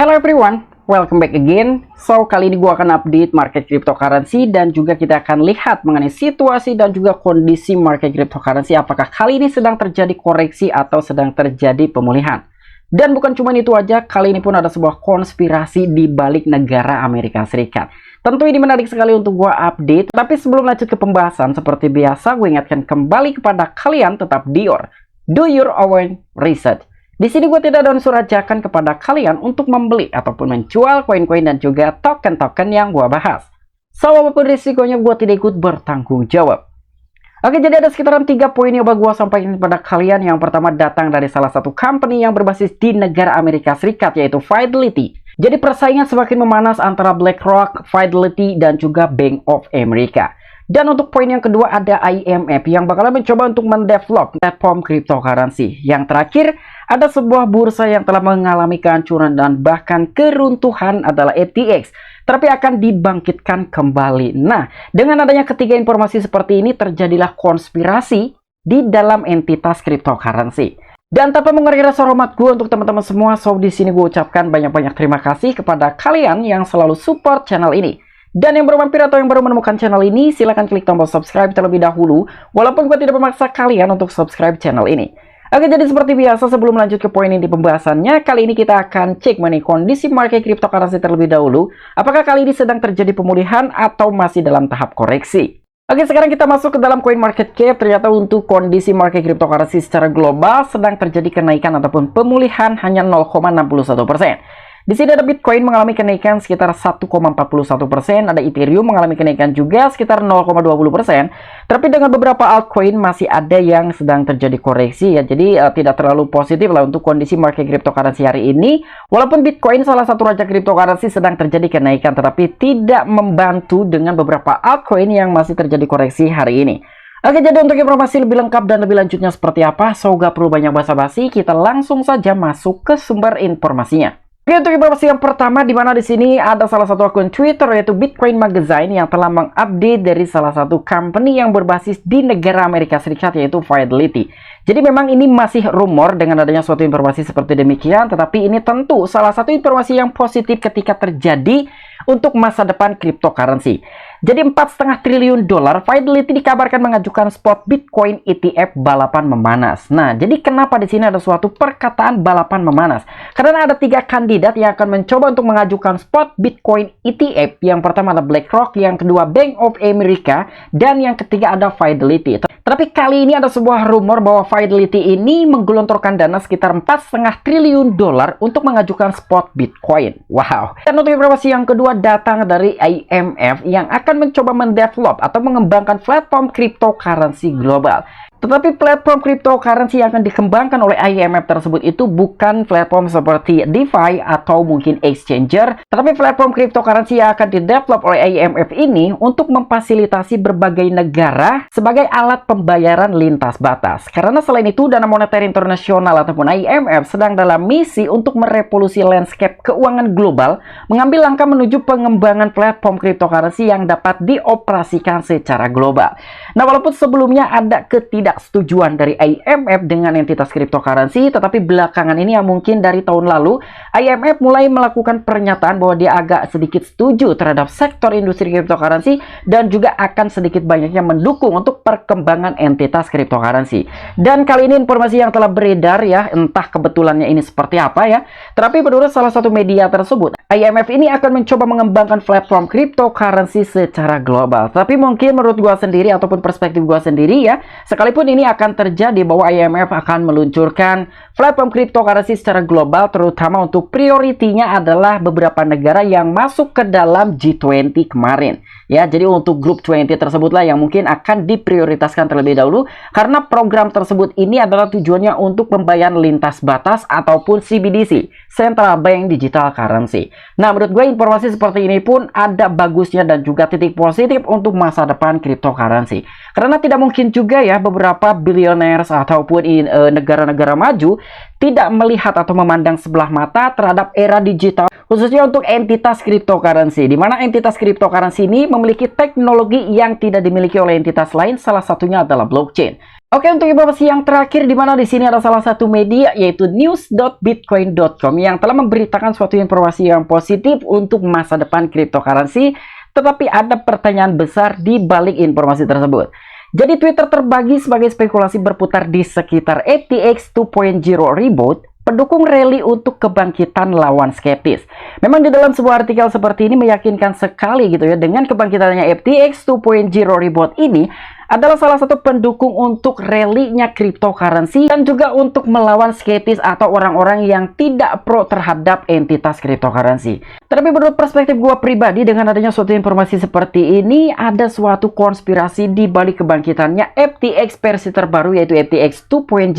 Hello everyone, welcome back again. So, kali ini gue akan update market cryptocurrency dan juga kita akan lihat mengenai situasi dan juga kondisi market cryptocurrency. Apakah kali ini sedang terjadi koreksi atau sedang terjadi pemulihan? Dan bukan cuma itu aja, kali ini pun ada sebuah konspirasi di balik negara Amerika Serikat. Tentu ini menarik sekali untuk gue update, tapi sebelum lanjut ke pembahasan, seperti biasa gue ingatkan kembali kepada kalian tetap do your own research. Di sini gue tidak ada unsur ajakan kepada kalian untuk membeli ataupun menjual koin-koin dan juga token-token yang gue bahas. So, apapun risikonya gue tidak ikut bertanggung jawab. Oke, jadi ada sekitaran 3 poin yang gue sampaikan kepada kalian. Yang pertama datang dari salah satu company yang berbasis di negara Amerika Serikat, yaitu Fidelity. Jadi persaingan semakin memanas antara BlackRock, Fidelity, dan juga Bank of America. Dan untuk poin yang kedua ada IMF yang bakalan mencoba untuk mendevelop platform cryptocurrency. Yang terakhir ada sebuah bursa yang telah mengalami kehancuran dan bahkan keruntuhan adalah FTX, tapi akan dibangkitkan kembali. Nah, dengan adanya ketiga informasi seperti ini terjadilah konspirasi di dalam entitas cryptocurrency. Dan tanpa mengurangi rasa hormat gue untuk teman-teman semua, so di sini gue ucapkan banyak-banyak terima kasih kepada kalian yang selalu support channel ini. Dan yang baru mampir atau yang baru menemukan channel ini, silahkan klik tombol subscribe terlebih dahulu, walaupun gue tidak memaksa kalian untuk subscribe channel ini. Oke, jadi seperti biasa sebelum lanjut ke poin inti pembahasannya, kali ini kita akan cek mengenai kondisi market cryptocurrency terlebih dahulu. Apakah kali ini sedang terjadi pemulihan atau masih dalam tahap koreksi? Oke, sekarang kita masuk ke dalam coin market cap. Ternyata untuk kondisi market cryptocurrency secara global sedang terjadi kenaikan ataupun pemulihan hanya 0,61%. Di sini ada Bitcoin mengalami kenaikan sekitar 1,41%, ada Ethereum mengalami kenaikan juga sekitar 0,20%. Tapi dengan beberapa altcoin masih ada yang sedang terjadi koreksi ya. Jadi tidak terlalu positif lah untuk kondisi market cryptocurrency hari ini. Walaupun Bitcoin salah satu raja cryptocurrency sedang terjadi kenaikan, tetapi tidak membantu dengan beberapa altcoin yang masih terjadi koreksi hari ini. Oke, jadi untuk informasi lebih lengkap dan lebih lanjutnya seperti apa, so gak perlu banyak basa-basi, kita langsung saja masuk ke sumber informasinya. Oke, untuk informasi yang pertama, di mana di sini ada salah satu akun Twitter yaitu Bitcoin Magazine yang telah mengupdate dari salah satu company yang berbasis di negara Amerika Serikat yaitu Fidelity. Jadi memang ini masih rumor dengan adanya suatu informasi seperti demikian, tetapi ini tentu salah satu informasi yang positif ketika terjadi untuk masa depan cryptocurrency. Jadi 4,5 triliun dolar, Fidelity dikabarkan mengajukan spot Bitcoin ETF balapan memanas. Nah, jadi kenapa di sini ada suatu perkataan balapan memanas? Karena ada 3 kandidat yang akan mencoba untuk mengajukan spot Bitcoin ETF. Yang pertama ada BlackRock, yang kedua Bank of America, dan yang ketiga ada Fidelity. Tapi kali ini ada sebuah rumor bahwa Fidelity ini menggelontorkan dana sekitar 4,5 triliun dolar untuk mengajukan spot Bitcoin. Wow. Dan untuk informasi yang kedua datang dari IMF yang akan mencoba mendevelop atau mengembangkan platform cryptocurrency global. Tetapi platform cryptocurrency yang akan dikembangkan oleh IMF tersebut itu bukan platform seperti DeFi atau mungkin exchanger, tetapi platform cryptocurrency yang akan didevelop oleh IMF ini untuk memfasilitasi berbagai negara sebagai alat pembayaran lintas batas. Karena selain itu, Dana Moneter Internasional ataupun IMF sedang dalam misi untuk merevolusi landscape keuangan global, mengambil langkah menuju pengembangan platform cryptocurrency yang dapat dioperasikan secara global. Nah, walaupun sebelumnya ada ketidaksetujuan dari IMF dengan entitas cryptocurrency, tetapi belakangan ini yang mungkin dari tahun lalu IMF mulai melakukan pernyataan bahwa dia agak sedikit setuju terhadap sektor industri cryptocurrency dan juga akan sedikit banyaknya mendukung untuk perkembangan entitas cryptocurrency. Dan kali ini informasi yang telah beredar ya, entah kebetulannya ini seperti apa ya, tetapi menurut salah satu media tersebut, IMF ini akan mencoba mengembangkan platform cryptocurrency secara global. Tapi mungkin menurut gua sendiri ataupun perspektif gua sendiri ya, sekalipun ini akan terjadi bahwa IMF akan meluncurkan platform cryptocurrency secara global, terutama untuk prioritinya adalah beberapa negara yang masuk ke dalam G20 kemarin. Ya, jadi untuk grup 20 tersebutlah yang mungkin akan diprioritaskan terlebih dahulu karena program tersebut ini adalah tujuannya untuk pembayaran lintas batas ataupun CBDC, Central Bank Digital Currency. Nah, menurut gue informasi seperti ini pun ada bagusnya dan juga titik positif untuk masa depan cryptocurrency. Karena tidak mungkin juga ya beberapa billionaires ataupun negara-negara maju tidak melihat atau memandang sebelah mata terhadap era digital, khususnya untuk entitas cryptocurrency, di mana entitas cryptocurrency ini memiliki teknologi yang tidak dimiliki oleh entitas lain, salah satunya adalah blockchain. Oke, untuk informasi yang terakhir di mana di sini ada salah satu media yaitu news.bitcoin.com yang telah memberitakan suatu informasi yang positif untuk masa depan cryptocurrency, tetapi ada pertanyaan besar di balik informasi tersebut. Jadi Twitter terbagi sebagai spekulasi berputar di sekitar FTX 2.0 reboot, pendukung rally untuk kebangkitan lawan skeptis. Memang di dalam sebuah artikel seperti ini meyakinkan sekali gitu ya, dengan kebangkitannya FTX 2.0 reboot ini adalah salah satu pendukung untuk rally-nya cryptocurrency dan juga untuk melawan skeptis atau orang-orang yang tidak pro terhadap entitas cryptocurrency. Tapi menurut perspektif gue pribadi, dengan adanya suatu informasi seperti ini, ada suatu konspirasi di balik kebangkitannya FTX versi terbaru yaitu FTX 2.0.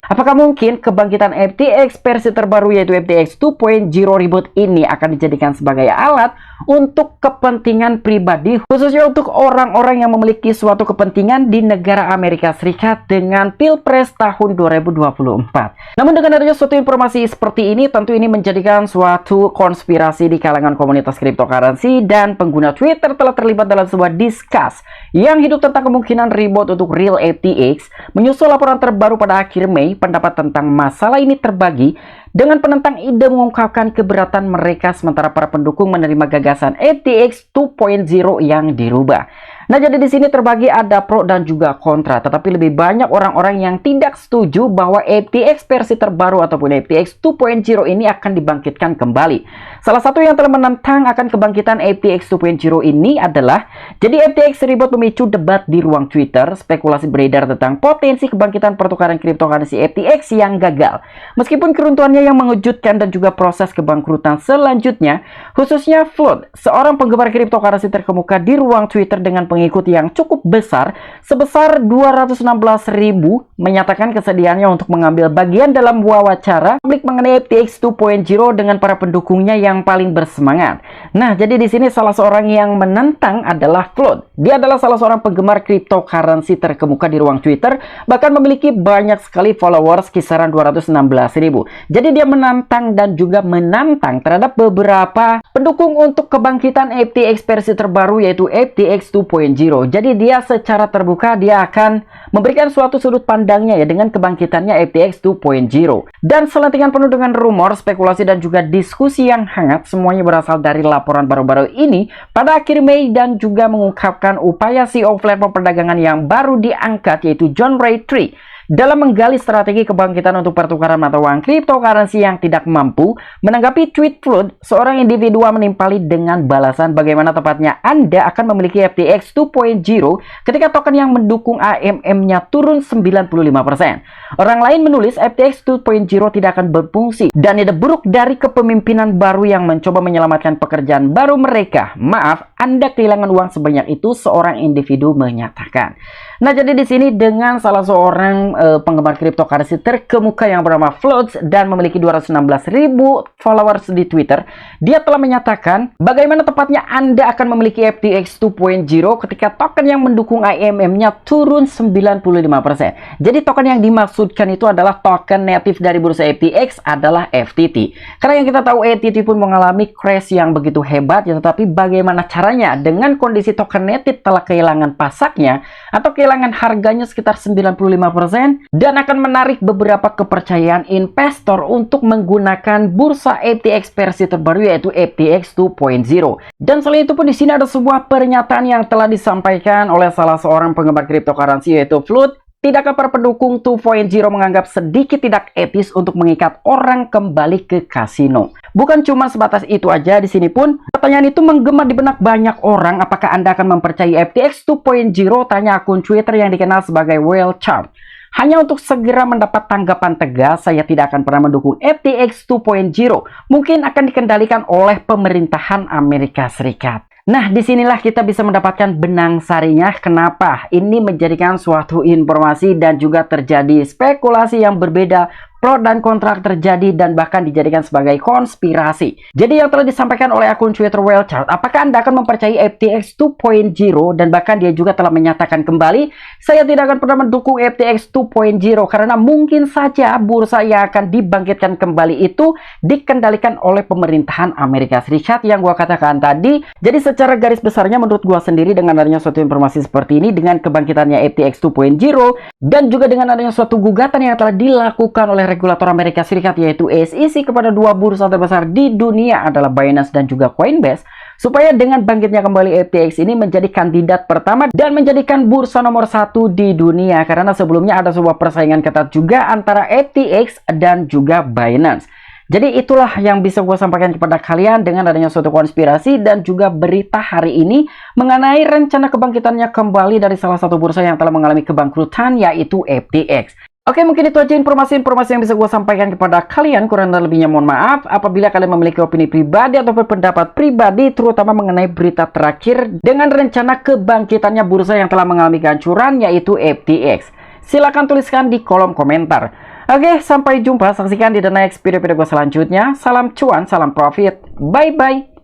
Apakah mungkin kebangkitan FTX versi terbaru yaitu FTX 2.0 reboot ini akan dijadikan sebagai alat untuk kepentingan pribadi, khususnya untuk orang-orang yang memiliki suatu kepentingan di negara Amerika Serikat dengan Pilpres tahun 2024. Namun dengan adanya suatu informasi seperti ini, tentu ini menjadikan suatu konspirasi di kalangan komunitas cryptocurrency, dan pengguna Twitter telah terlibat dalam sebuah diskus yang hidup tentang kemungkinan reboot untuk real FTX. Menyusul laporan terbaru pada akhir Mei, pendapat tentang masalah ini terbagi, dengan penentang ide mengungkapkan keberatan mereka, sementara para pendukung menerima gagasan FTX 2.0 yang dirubah. Nah, jadi di sini terbagi ada pro dan juga kontra, tetapi lebih banyak orang-orang yang tidak setuju bahwa FTX versi terbaru ataupun FTX 2.0 ini akan dibangkitkan kembali. Salah satu yang telah menentang akan kebangkitan FTX 2.0 ini adalah, jadi FTX reboot memicu debat di ruang Twitter, spekulasi beredar tentang potensi kebangkitan pertukaran cryptocurrency FTX yang gagal. Meskipun keruntuhannya yang mengejutkan dan juga proses kebangkrutan selanjutnya, khususnya Flood, seorang penggemar cryptocurrency terkemuka di ruang Twitter dengan pengikut yang cukup besar sebesar 216.000, menyatakan kesediaannya untuk mengambil bagian dalam wawancara publik mengenai FTX 2.0 dengan para pendukungnya yang paling bersemangat. Nah, jadi di sini salah seorang yang menentang adalah Flood. Dia adalah salah seorang penggemar cryptocurrency terkemuka di ruang Twitter, bahkan memiliki banyak sekali followers kisaran 216.000. Jadi dia menantang dan juga menantang terhadap beberapa pendukung untuk kebangkitan FTX versi terbaru yaitu FTX 2.0. Jadi dia secara terbuka dia akan memberikan suatu sudut pandangnya ya dengan kebangkitannya FTX 2.0. Dan selentingan penuh dengan rumor, spekulasi dan juga diskusi yang hangat, semuanya berasal dari laporan baru-baru ini pada akhir Mei dan juga mengungkapkan upaya CEO platform perdagangan yang baru diangkat yaitu John Ray Tree dalam menggali strategi kebangkitan untuk pertukaran mata uang cryptocurrency yang tidak mampu. Menanggapi tweet Flood, seorang individu menimpali dengan balasan, bagaimana tepatnya Anda akan memiliki FTX 2.0 ketika token yang mendukung AMM-nya turun 95%. Orang lain menulis FTX 2.0 tidak akan berfungsi dan ide buruk dari kepemimpinan baru yang mencoba menyelamatkan pekerjaan baru mereka. Maaf, Anda kehilangan uang sebanyak itu, seorang individu menyatakan. Nah, jadi di sini dengan salah seorang penggemar cryptocurrency terkemuka yang bernama Flood dan memiliki 216.000 followers di Twitter, dia telah menyatakan bagaimana tepatnya Anda akan memiliki FTX 2.0 ketika token yang mendukung AMM-nya turun 95%. Jadi token yang dimaksudkan itu adalah token native dari bursa FTX adalah FTT. Karena yang kita tahu FTT pun mengalami crash yang begitu hebat ya, tetapi bagaimana caranya dengan kondisi token native telah kehilangan pasaknya atau kehilangan harganya sekitar 95% dan akan menarik beberapa kepercayaan investor untuk menggunakan bursa FTX versi terbaru yaitu FTX 2.0. Dan selain itu pun di sini ada sebuah pernyataan yang telah disampaikan oleh salah seorang penggemar cryptocurrency yaitu Flood. Tidakkah para pendukung 2.0 menganggap sedikit tidak etis untuk mengikat orang kembali ke kasino? Bukan cuma sebatas itu aja, di sini pun pertanyaan itu menggema di benak banyak orang. Apakah Anda akan mempercayai FTX 2.0? Tanya akun Twitter yang dikenal sebagai Whale Charm. Hanya untuk segera mendapat tanggapan tegas, saya tidak akan pernah mendukung FTX 2.0. Mungkin akan dikendalikan oleh pemerintahan Amerika Serikat. Nah, disinilah kita bisa mendapatkan benang sarinya kenapa ini menjadikan suatu informasi dan juga terjadi spekulasi yang berbeda pro dan kontra terjadi dan bahkan dijadikan sebagai konspirasi. Jadi yang telah disampaikan oleh akun Twitter Whale Chart, apakah Anda akan mempercayai FTX 2.0 dan bahkan dia juga telah menyatakan kembali, saya tidak akan pernah mendukung FTX 2.0 karena mungkin saja bursa yang akan dibangkitkan kembali itu dikendalikan oleh pemerintahan Amerika Serikat yang gua katakan tadi. Jadi secara garis besarnya menurut gua sendiri dengan adanya suatu informasi seperti ini, dengan kebangkitannya FTX 2.0 dan juga dengan adanya suatu gugatan yang telah dilakukan oleh regulator Amerika Serikat yaitu SEC kepada dua bursa terbesar di dunia adalah Binance dan juga Coinbase, supaya dengan bangkitnya kembali FTX ini menjadi kandidat pertama dan menjadikan bursa nomor 1 di dunia, karena sebelumnya ada sebuah persaingan ketat juga antara FTX dan juga Binance. Jadi itulah yang bisa gue sampaikan kepada kalian dengan adanya suatu konspirasi dan juga berita hari ini mengenai rencana kebangkitannya kembali dari salah satu bursa yang telah mengalami kebangkrutan yaitu FTX. Oke, mungkin itu aja informasi-informasi yang bisa gue sampaikan kepada kalian. Kurang dan lebihnya mohon maaf. Apabila kalian memiliki opini pribadi atau pendapat pribadi, terutama mengenai berita terakhir dengan rencana kebangkitannya bursa yang telah mengalami kehancuran yaitu FTX, silakan tuliskan di kolom komentar. Oke, sampai jumpa. Saksikan di the next video gue selanjutnya. Salam cuan, salam profit. Bye-bye.